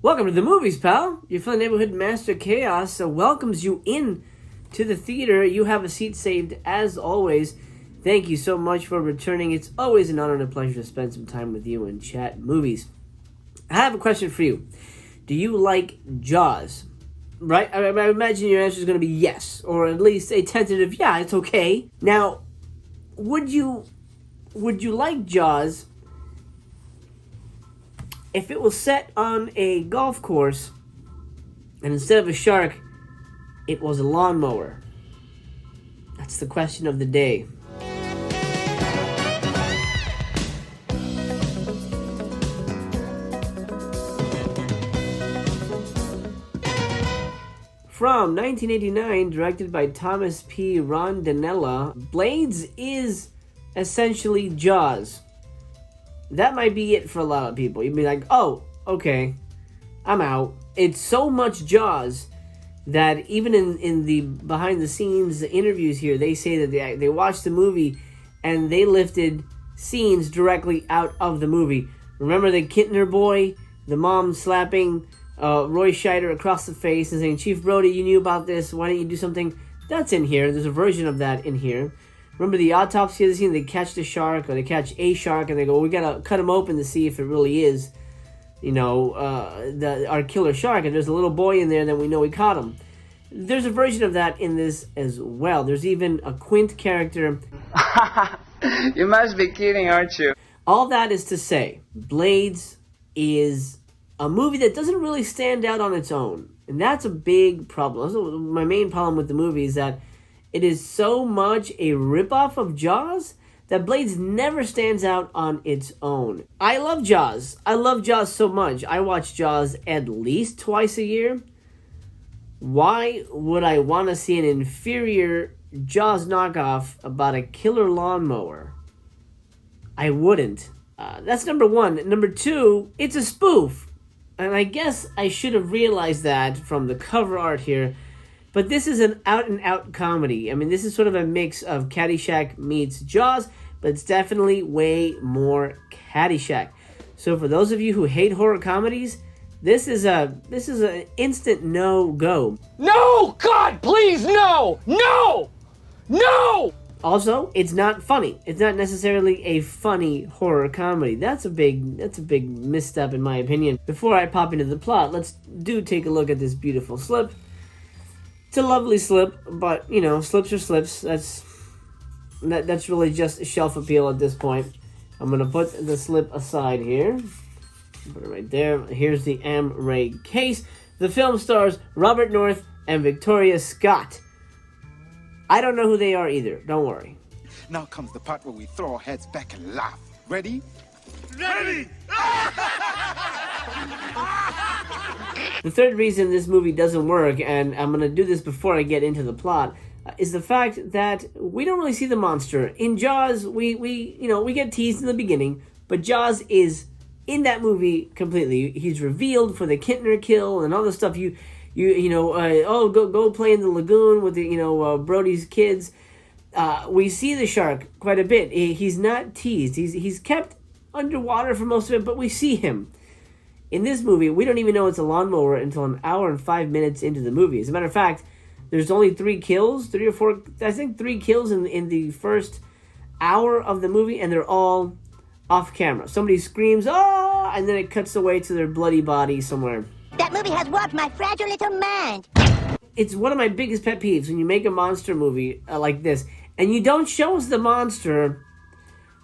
Welcome to the movies, pal. Your fellow neighborhood master Chaos welcomes you in to the theater. You have a seat saved as always. Thank you so much for returning. It's always an honor and a pleasure to spend some time with you and chat movies. I have a question for you. Do you like Jaws? Right? I imagine your answer is going to be yes, or at least a tentative yeah, it's okay. Now, would you like Jaws if it was set on a golf course and instead of a shark, it was a lawnmower? That's the question of the day. From 1989, directed by Thomas P. Rondanella, Blades is essentially Jaws. That might be it for a lot of people. You'd be like, oh, okay, I'm out. It's so much Jaws that even in the behind-the-scenes interviews here, they say that they watched the movie and they lifted scenes directly out of the movie. Remember the Kintner boy, the mom slapping Roy Scheider across the face and saying, Chief Brody, you knew about this, why didn't you do something? That's in here. There's a version of that in here. Remember the autopsy of the scene? They catch the shark, or they catch a shark, and they go, we gotta cut him open to see if it really is, our killer shark. And there's a little boy in there that we know we caught him. There's a version of that in this as well. There's even a Quint character. You must be kidding, aren't you? All that is to say, Blades is a movie that doesn't really stand out on its own. And that's a big problem. So my main problem with the movie is that it is so much a ripoff of Jaws that Blades never stands out on its own. I love Jaws. I love Jaws so much. I watch Jaws at least twice a year. Why would I want to see an inferior Jaws knockoff about a killer lawnmower? I wouldn't. That's number one. Number two, it's a spoof. And I guess I should have realized that from the cover art here. But this is an out-and-out comedy. I mean, this is sort of a mix of Caddyshack meets Jaws, but it's definitely way more Caddyshack. So for those of you who hate horror comedies, this is an instant no-go. No! God, please, no! No! No! Also, it's not funny. It's not necessarily a funny horror comedy. That's a big misstep in my opinion. Before I pop into the plot, let's take a look at this beautiful slip. It's a lovely slip, but, slips are slips. That's really just shelf appeal at this point. I'm going to put the slip aside here. Put it right there. Here's the M-Ray case. The film stars Robert North and Victoria Scott. I don't know who they are either. Don't worry. Now comes the part where we throw our heads back and laugh. Ready? Ready! The third reason this movie doesn't work, and I'm going to do this before I get into the plot, is the fact that we don't really see the monster. In Jaws, we get teased in the beginning, but Jaws is in that movie completely. He's revealed for the Kintner kill and all the stuff. Go play in the lagoon with the Brody's kids. We see the shark quite a bit. He's not teased. He's kept underwater for most of it, but we see him. In this movie, we don't even know it's a lawnmower until an hour and 5 minutes into the movie. As a matter of fact, there's only 3 kills in the first hour of the movie, and they're all off camera. Somebody screams, "Ah!" and then it cuts away to their bloody body somewhere. That movie has warped my fragile little mind. It's one of my biggest pet peeves when you make a monster movie like this, and you don't show us the monster,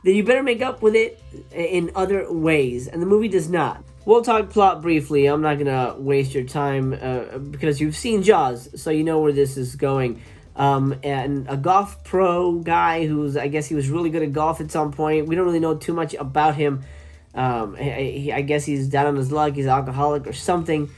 then you better make up with it in other ways, and the movie does not. We'll talk plot briefly. I'm not going to waste your time because you've seen Jaws, so you know where this is going. And a golf pro guy I guess he was really good at golf at some point. We don't really know too much about him. I guess he's down on his luck. He's alcoholic or something.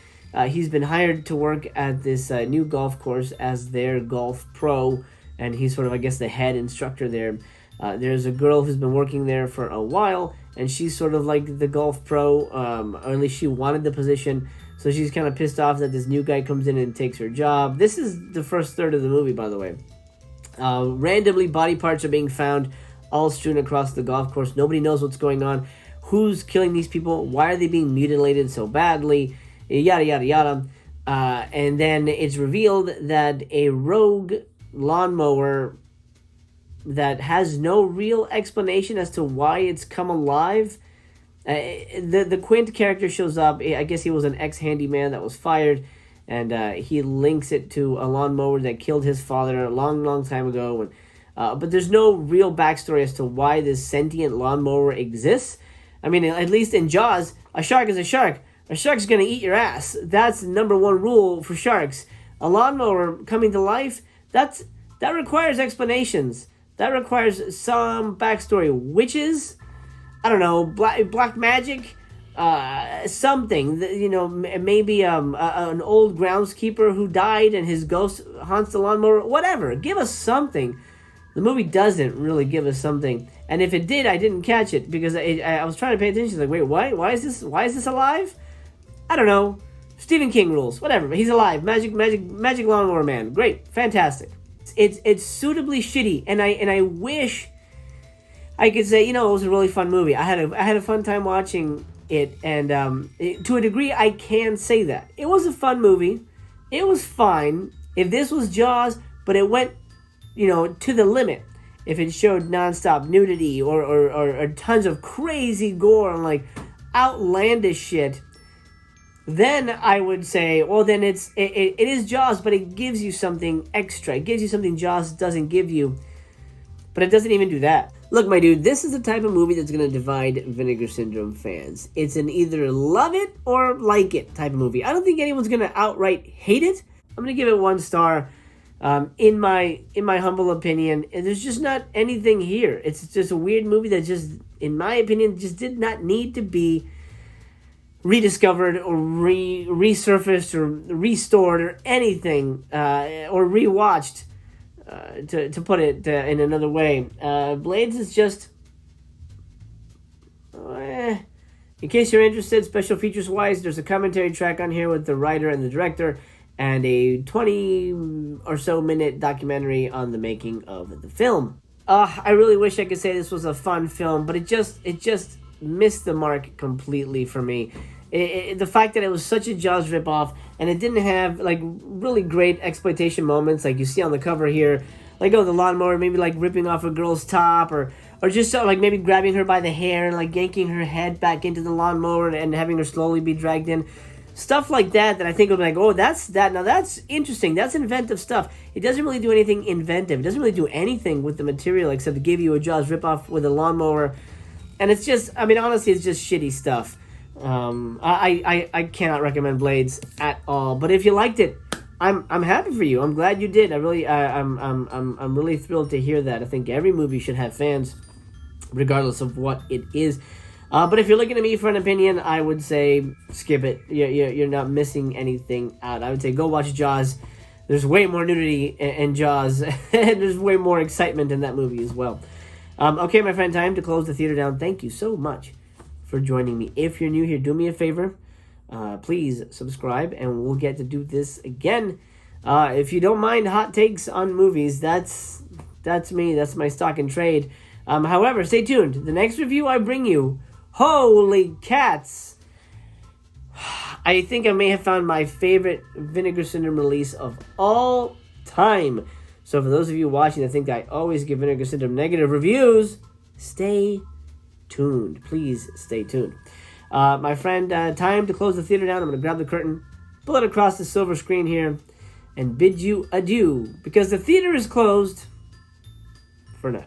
He's been hired to work at this new golf course as their golf pro, and he's sort of, I guess, the head instructor there. There's a girl who's been working there for a while, and she's sort of like the golf pro, or at least she wanted the position, so she's kind of pissed off that this new guy comes in and takes her job. This is the first third of the movie, by the way. Randomly, body parts are being found all strewn across the golf course. Nobody knows what's going on. Who's killing these people? Why are they being mutilated so badly? yada, yada, yada. And then it's revealed that a rogue lawnmower that has no real explanation as to why it's come alive. The Quint character shows up. I guess he was an ex-handyman that was fired, and he links it to a lawnmower that killed his father a long, long time ago. And but there's no real backstory as to why this sentient lawnmower exists. I mean, at least in Jaws, a shark is a shark. A shark's going to eat your ass. That's the number one rule for sharks. A lawnmower coming to life, that requires explanations. That requires some backstory. Witches, I don't know, black magic, something. Maybe an old groundskeeper who died and his ghost haunts the lawnmower. Whatever. Give us something. The movie doesn't really give us something. And if it did, I didn't catch it because I was trying to pay attention. Like, wait, why is this alive? I don't know. Stephen King rules. Whatever. But he's alive. Magic lawnmower man. Great. Fantastic. It's suitably shitty, and I wish I could say, it was a really fun movie. I had a fun time watching it, and to a degree, I can say that it was a fun movie. It was fine. If this was Jaws, but it went, to the limit. If it showed nonstop nudity or tons of crazy gore and like outlandish shit, then I would say, well, then it is Jaws, but it gives you something extra. It gives you something Jaws doesn't give you, but it doesn't even do that. Look, my dude, this is the type of movie that's going to divide Vinegar Syndrome fans. It's an either love it or like it type of movie. I don't think anyone's going to outright hate it. I'm going to give it 1 star. In my humble opinion, and there's just not anything here. It's just a weird movie that just, in my opinion, just did not need to be rediscovered or resurfaced or restored or anything, or rewatched, to put it in another way. Blades is just, in case you're interested, special features wise, there's a commentary track on here with the writer and the director, and a 20 or so minute documentary on the making of the film. I really wish I could say this was a fun film, but it just missed the mark completely for me. The fact that it was such a Jaws ripoff, and it didn't have like really great exploitation moments like you see on the cover here, like the lawnmower maybe like ripping off a girl's top, or just like maybe grabbing her by the hair and like yanking her head back into the lawnmower and having her slowly be dragged in. Stuff like that I think would be like, oh, that's interesting. That's inventive stuff. It doesn't really do anything inventive. It doesn't really do anything with the material except to give you a Jaws ripoff with a lawnmower. And it's just, honestly, it's just shitty stuff. I cannot recommend Blades at all. But if you liked it, I'm happy for you. I'm glad you did. I'm really thrilled to hear that. I think every movie should have fans, regardless of what it is. But if you're looking at me for an opinion, I would say skip it. You're not missing anything out. I would say go watch Jaws. There's way more nudity in Jaws, and there's way more excitement in that movie as well. Okay, my friend, time to close the theater down. Thank you so much for joining me. If you're new here, do me a favor. Please subscribe, and we'll get to do this again. If you don't mind hot takes on movies, that's me. That's my stock and trade. However, stay tuned. The next review I bring you, holy cats! I think I may have found my favorite Vinegar Syndrome release of all time. So for those of you watching that think I always give Vinegar Syndrome negative reviews, stay tuned. Please stay tuned. My friend, time to close the theater down. I'm going to grab the curtain, pull it across the silver screen here, and bid you adieu, because the theater is closed for now.